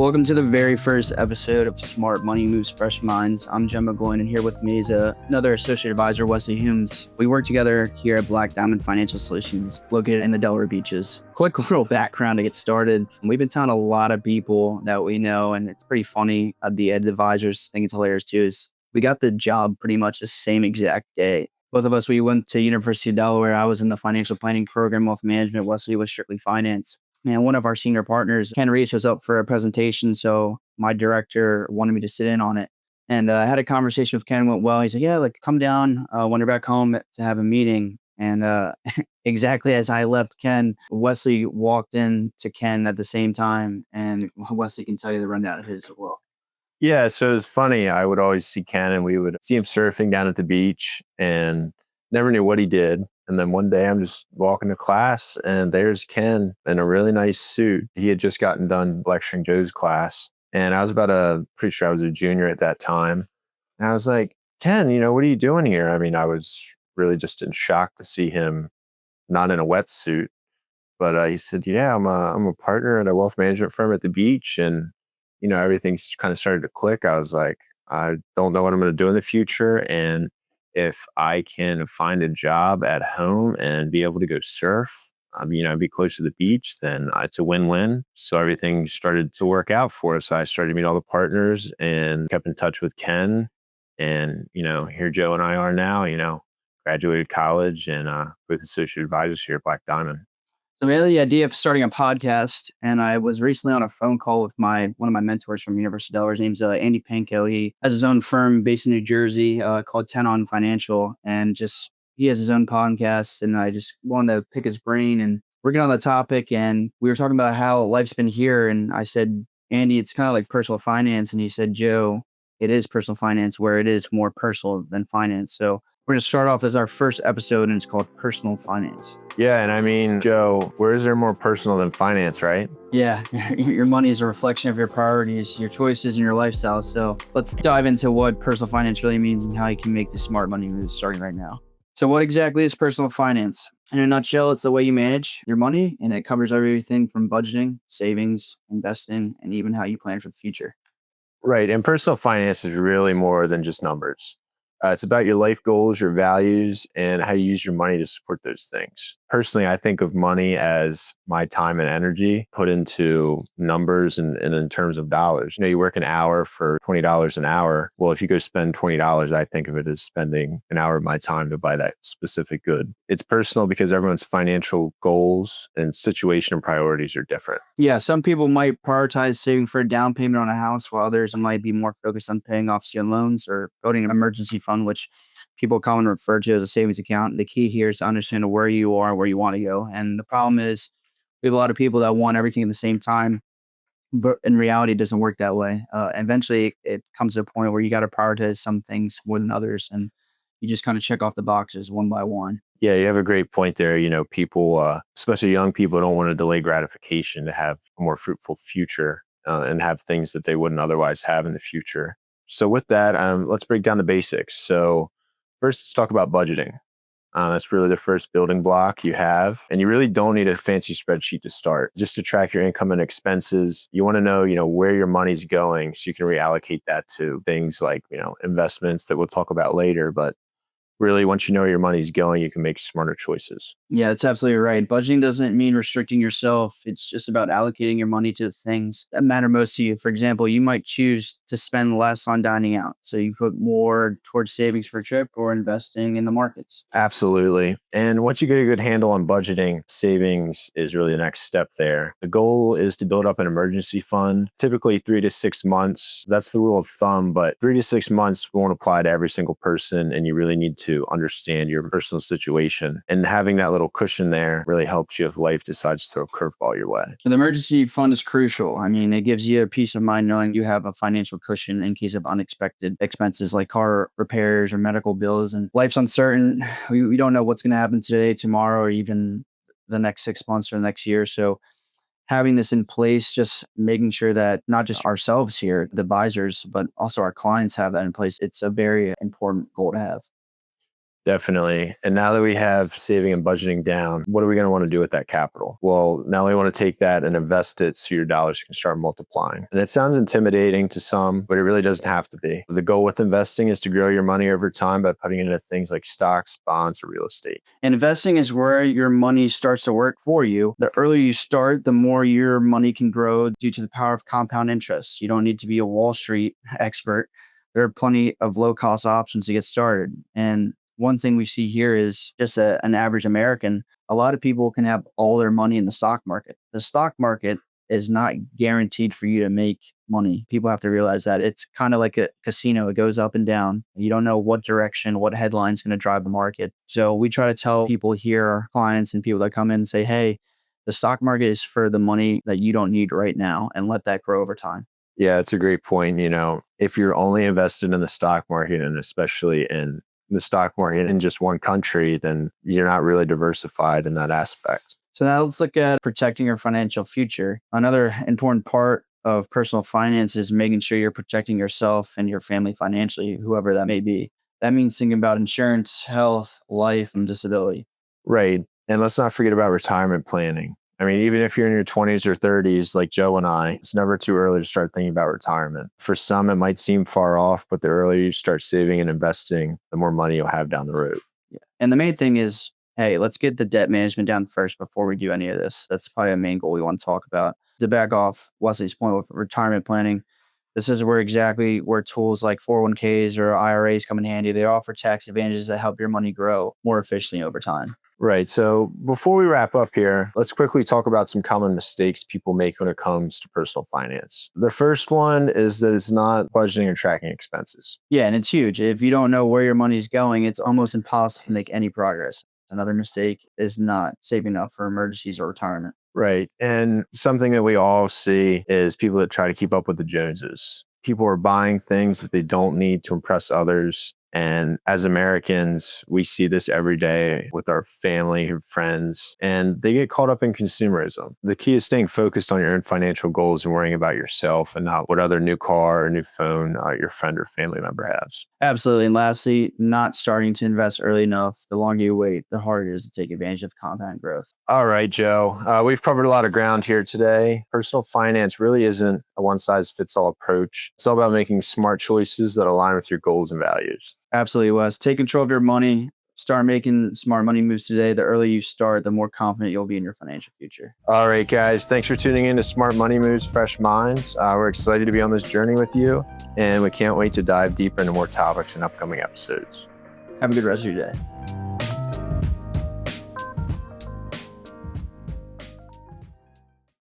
Welcome to the very first episode of Smart Money Moves Fresh Minds. I'm Jem McGloin, and here with me is another associate advisor, Wesley Humes. We work together here at Black Diamond Financial Solutions, located in the Delaware Beaches. Quick little background to get started. We've been telling a lot of people that we know, and it's pretty funny. The advisors think it's hilarious too. Is we got the job pretty much the same exact day. Both of us, we went to University of Delaware. I was in the financial planning program, wealth management. Wesley was strictly finance. And one of our senior partners, Ken Reese, was up for a presentation. So my director wanted me to sit in on it. And I had a conversation with Ken, went well. He said, yeah, come down when you're back home to have a meeting. And exactly as I left Ken, Wesley walked in to Ken at the same time. And Wesley can tell you the rundown of his as well. Yeah, so it's funny. I would always see Ken and we would see him surfing down at the beach and never knew what he did. And then one day I'm just walking to class and there's Ken in a really nice suit. He had just gotten done lecturing Joe's class. And I was pretty sure I was a junior at that time. And I was like, Ken, what are you doing here? I mean, I was really just in shock to see him not in a wetsuit. But he said, yeah, I'm a partner at a wealth management firm at the beach. And everything's kind of started to click. I was like, I don't know what I'm going to do in the future. And if I can find a job at home and be able to go surf, be close to the beach, then it's a win-win. So everything started to work out for us. I started to meet all the partners and kept in touch with Ken. And, here Joe and I are now, graduated college and both associate advisors here at Black Diamond. So we had the idea of starting a podcast, and I was recently on a phone call with one of my mentors from University of Delaware. His name's Andy Panko. He has his own firm based in New Jersey called 10 on Financial, and he has his own podcast. And I just wanted to pick his brain and we're getting on the topic. And we were talking about how life's been here, and I said, Andy, it's kind of like personal finance, and he said, Joe, it is personal finance where it is more personal than finance. So we're going to start off as our first episode, and it's called Personal Finance. Yeah. And I mean, Joe, where is there more personal than finance, right? Yeah. Your money is a reflection of your priorities, your choices, and your lifestyle. So let's dive into what personal finance really means and how you can make the smart money moves starting right now. So what exactly is personal finance? In a nutshell, it's the way you manage your money, and it covers everything from budgeting, savings, investing, and even how you plan for the future. Right. And personal finance is really more than just numbers. It's about your life goals, your values, and how you use your money to support those things. Personally, I think of money as my time and energy put into numbers and in terms of dollars. You work an hour for $20 an hour. Well, if you go spend $20, I think of it as spending an hour of my time to buy that specific good. It's personal because everyone's financial goals and situation and priorities are different. Yeah, some people might prioritize saving for a down payment on a house, while others might be more focused on paying off student loans or building an emergency fund, which people commonly refer to as a savings account. The key here is to understand where you are, where you want to go. And the problem is we have a lot of people that want everything at the same time, but in reality, it doesn't work that way. Eventually, it comes to a point where you got to prioritize some things more than others, and you just kind of check off the boxes one by one. Yeah, you have a great point there. People, especially young people, don't want to delay gratification to have a more fruitful future and have things that they wouldn't otherwise have in the future. So with that, let's break down the basics. So first, let's talk about budgeting. That's really the first building block you have. And you really don't need a fancy spreadsheet to start. Just to track your income and expenses, you want to know, where your money's going so you can reallocate that to things like, investments that we'll talk about later. But really, once you know where your money's going, you can make smarter choices. Yeah, that's absolutely right. Budgeting doesn't mean restricting yourself. It's just about allocating your money to the things that matter most to you. For example, you might choose to spend less on dining out, so you put more towards savings for a trip or investing in the markets. Absolutely. And once you get a good handle on budgeting, savings is really the next step there. The goal is to build up an emergency fund, typically 3 to 6 months. That's the rule of thumb, but 3 to 6 months won't apply to every single person, and you really need to understand your personal situation. And having that little cushion there really helps you if life decides to throw a curveball your way. The emergency fund is crucial. I mean, it gives you a peace of mind knowing you have a financial cushion in case of unexpected expenses like car repairs or medical bills. And life's uncertain. We don't know what's going to happen today, tomorrow, or even the next 6 months or the next year. So having this in place, just making sure that not just ourselves here, the advisors, but also our clients have that in place. It's a very important goal to have. Definitely. And now that we have saving and budgeting down, what are we going to want to do with that capital? Well, now we want to take that and invest it so your dollars can start multiplying. And it sounds intimidating to some, but it really doesn't have to be. The goal with investing is to grow your money over time by putting it into things like stocks, bonds, or real estate. And investing is where your money starts to work for you. The earlier you start, the more your money can grow due to the power of compound interest. You don't need to be a Wall Street expert. There are plenty of low-cost options to get started. And one thing we see here is just an average American. A lot of people can have all their money in the stock market. The stock market is not guaranteed for you to make money. People have to realize that it's kind of like a casino. It goes up and down. You don't know what direction, what headline's going to drive the market. So we try to tell people here, our clients and people that come in and say, hey, the stock market is for the money that you don't need right now, and let that grow over time. Yeah, it's a great point. If you're only invested in the stock market, and especially in the stock market in just one country, then you're not really diversified in that aspect. So now let's look at protecting your financial future. Another important part of personal finance is making sure you're protecting yourself and your family financially, whoever that may be. That means thinking about insurance, health, life, and disability. Right. And let's not forget about retirement planning. I mean, even if you're in your 20s or 30s, like Joe and I, it's never too early to start thinking about retirement. For some, it might seem far off, but the earlier you start saving and investing, the more money you'll have down the road. Yeah. And the main thing is, hey, let's get the debt management down first before we do any of this. That's probably a main goal we want to talk about. To back off Wesley's point with retirement planning, this is where tools like 401ks or IRAs come in handy. They offer tax advantages that help your money grow more efficiently over time. Right. So before we wrap up here, let's quickly talk about some common mistakes people make when it comes to personal finance. The first one is that it's not budgeting or tracking expenses. Yeah, and it's huge. If you don't know where your money's going, it's almost impossible to make any progress. Another mistake is not saving enough for emergencies or retirement. Right. And something that we all see is people that try to keep up with the Joneses. People are buying things that they don't need to impress others. And as Americans, we see this every day with our family and friends, and they get caught up in consumerism. The key is staying focused on your own financial goals and worrying about yourself and not what other new car or new phone your friend or family member has. Absolutely. And lastly, not starting to invest early enough. The longer you wait, the harder it is to take advantage of compound growth. All right, Joe. We've covered a lot of ground here today. Personal finance really isn't a one-size-fits-all approach. It's all about making smart choices that align with your goals and values. Absolutely, Wes. Take control of your money. Start making smart money moves today. The earlier you start, the more confident you'll be in your financial future. All right, guys. Thanks for tuning in to Smart Money Moves, Fresh Minds. We're excited to be on this journey with you, and we can't wait to dive deeper into more topics in upcoming episodes. Have a good rest of your day.